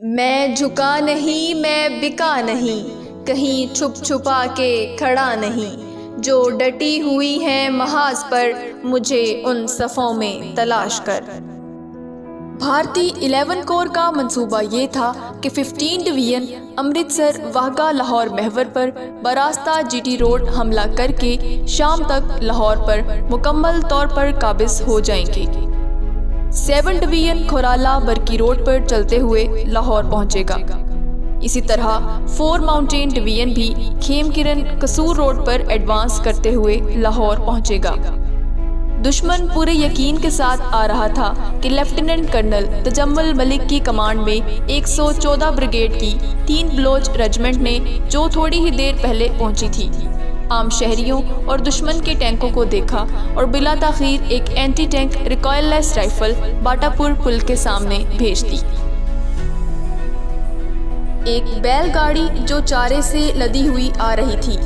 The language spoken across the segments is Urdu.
میں جھکا نہیں میں بکا نہیں، کہیں چھپ چھپا کے کھڑا نہیں، جو ڈٹی ہوئی ہیں محاذ پر مجھے ان صفوں میں تلاش کر۔ بھارتی 11 کور کا منصوبہ یہ تھا کہ 15 ڈویژن امرتسر واہگہ لاہور محور پر براستہ جی ٹی روڈ حملہ کر کے شام تک لاہور پر مکمل طور پر قابض ہو جائیں گے۔ 7 ڈویژن کھورالا برکی روڈ پر چلتے ہوئے لاہور پہنچے گا۔ اسی طرح 4 ماؤنٹین ڈویژن بھی کھیم کرن قصور روڈ پر ایڈوانس کرتے ہوئے لاہور پہنچے گا۔ دشمن پورے یقین کے ساتھ آ رہا تھا کہ لیفٹیننٹ کرنل تجمل ملک کی کمانڈ میں 114 بریگیڈ کی 3 بلوچ ریجمنٹ نے جو تھوڑی ہی دیر پہلے پہنچی تھی، عام شہریوں اور دشمن کے ٹینکوں کو دیکھا اور بلا تاخیر ایک اینٹی ٹینک ریکوائل لیس رائفل باٹا پور پل کے سامنے بھیج دی۔ ایک بیل گاڑی جو چارے سے لدی ہوئی آ رہی تھی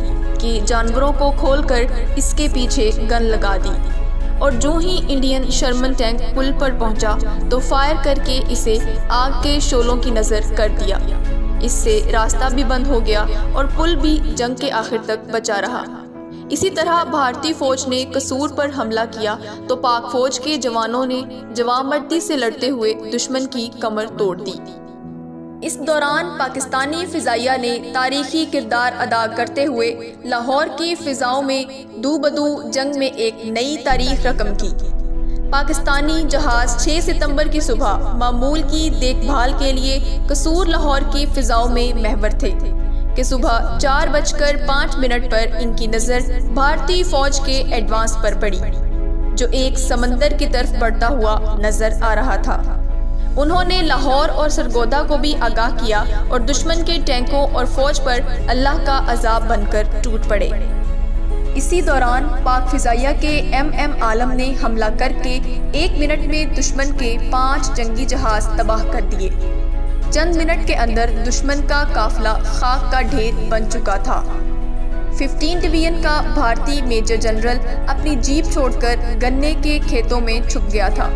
کہ جانوروں کو کھول کر اس کے پیچھے گن لگا دی، اور جو ہی انڈین شرمن ٹینک پل پر پہنچا تو فائر کر کے اسے آگ کے شعلوں کی نظر کر دیا۔ اس سے راستہ بھی بند ہو گیا اور پل بھی جنگ کے آخر تک بچا رہا۔ اسی طرح بھارتی فوج نے قصور پر حملہ کیا تو پاک فوج کے جوانوں نے جوانمردی سے لڑتے ہوئے دشمن کی کمر توڑ دی۔ اس دوران پاکستانی فضائیہ نے تاریخی کردار ادا کرتے ہوئے لاہور کی فضاؤں میں دو بدو جنگ میں ایک نئی تاریخ رقم کی۔ پاکستانی جہاز 6 ستمبر کی صبح معمول کی دیکھ بھال کے لیے قصور لاہور کی فضاؤں میں محور تھے کہ صبح 4:05 پر ان کی نظر بھارتی فوج کے ایڈوانس پر پڑی، جو ایک سمندر کی طرف بڑھتا ہوا نظر آ رہا تھا۔ انہوں نے لاہور اور سرگودا کو بھی آگاہ کیا اور دشمن کے ٹینکوں اور فوج پر اللہ کا عذاب بن کر ٹوٹ پڑے۔ اسی دوران پاک فضائیہ کے ایم عالم نے حملہ کر کے 1 منٹ میں دشمن کے 5 جنگی جہاز تباہ کر دیے۔ چند منٹ کے اندر دشمن کا قافلہ خاک کا ڈھیر بن چکا تھا۔ 15 ڈویژن کا بھارتی میجر جنرل اپنی جیپ چھوڑ کر گنے کے کھیتوں میں چھپ گیا تھا۔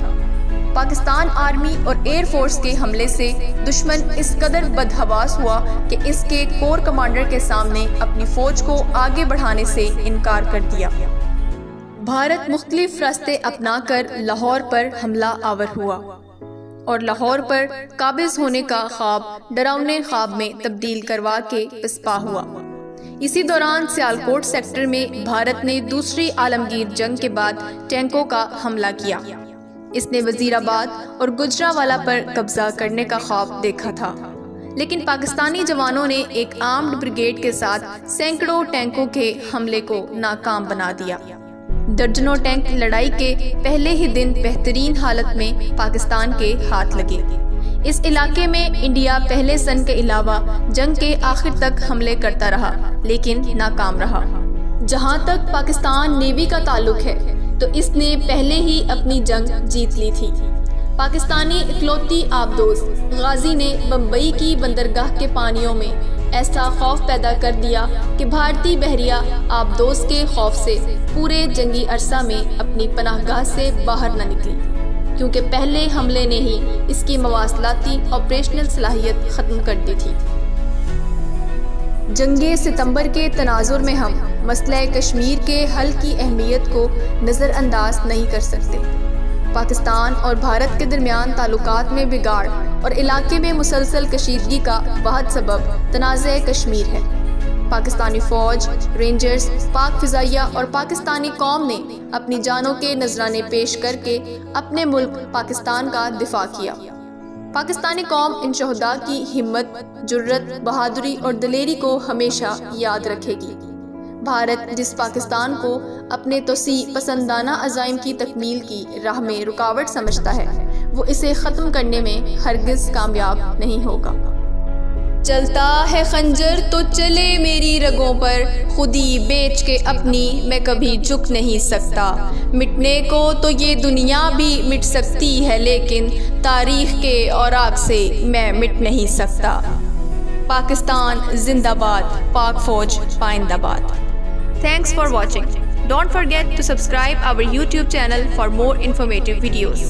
پاکستان آرمی اور ایئر فورس کے حملے سے دشمن اس قدر بدحواس ہوا کہ اس کے کور کمانڈر کے سامنے اپنی فوج کو آگے بڑھانے سے انکار کر دیا۔ بھارت مختلف راستے اپنا کر لاہور پر حملہ آور ہوا اور لاہور پر قابض ہونے کا خواب ڈراؤنے خواب میں تبدیل کروا کے پسپا ہوا۔ اسی دوران سیالکوٹ سیکٹر میں بھارت نے دوسری عالمگیر جنگ کے بعد ٹینکوں کا حملہ کیا۔ اس نے وزیر آباد اور گجرانوالہ پر قبضہ کرنے کا خواب دیکھا تھا، لیکن پاکستانی جوانوں نے ایک آرمڈ بریگیڈ کے ساتھ سینکڑوں ٹینکوں کے حملے کو ناکام بنا دیا۔ درجنوں ٹینک لڑائی کے پہلے ہی دن بہترین حالت میں پاکستان کے ہاتھ لگے۔ اس علاقے میں انڈیا پہلے سن کے علاوہ جنگ کے آخر تک حملے کرتا رہا لیکن ناکام رہا۔ جہاں تک پاکستان نیوی کا تعلق ہے تو اس نے پہلے ہی اپنی جنگ جیت لی تھی۔ پاکستانی اکلوتی آبدوز غازی نے بمبئی کی بندرگاہ کے پانیوں میں ایسا خوف پیدا کر دیا کہ بھارتی بحریہ آبدوز کے خوف سے پورے جنگی عرصہ میں اپنی پناہ گاہ سے باہر نہ نکلی، کیونکہ پہلے حملے نے ہی اس کی مواصلاتی آپریشنل صلاحیت ختم کر دی تھی۔ جنگ ستمبر کے تناظر میں ہم مسئلہ کشمیر کے حل کی اہمیت کو نظر انداز نہیں کر سکتے۔ پاکستان اور بھارت کے درمیان تعلقات میں بگاڑ اور علاقے میں مسلسل کشیدگی کا واحد سبب تنازع کشمیر ہے۔ پاکستانی فوج، رینجرز، پاک فضائیہ اور پاکستانی قوم نے اپنی جانوں کے نذرانے پیش کر کے اپنے ملک پاکستان کا دفاع کیا۔ پاکستانی قوم ان شہداء کی ہمت، جرت، بہادری اور دلیری کو ہمیشہ یاد رکھے گی۔ بھارت جس پاکستان کو اپنے توسیع پسندانہ عزائم کی تکمیل کی راہ میں رکاوٹ سمجھتا ہے، وہ اسے ختم کرنے میں ہرگز کامیاب نہیں ہوگا۔ چلتا ہے خنجر تو چلے میری رگوں پر، خودی بیچ کے اپنی میں کبھی جھک نہیں سکتا۔ مٹنے کو تو یہ دنیا بھی مٹ سکتی ہے، لیکن تاریخ کے اوراق سے میں مٹ نہیں سکتا۔ پاکستان زندہ باد، پاک فوج پائندہ باد۔ Thanks for watching. Don't forget to subscribe our YouTube channel for more informative videos.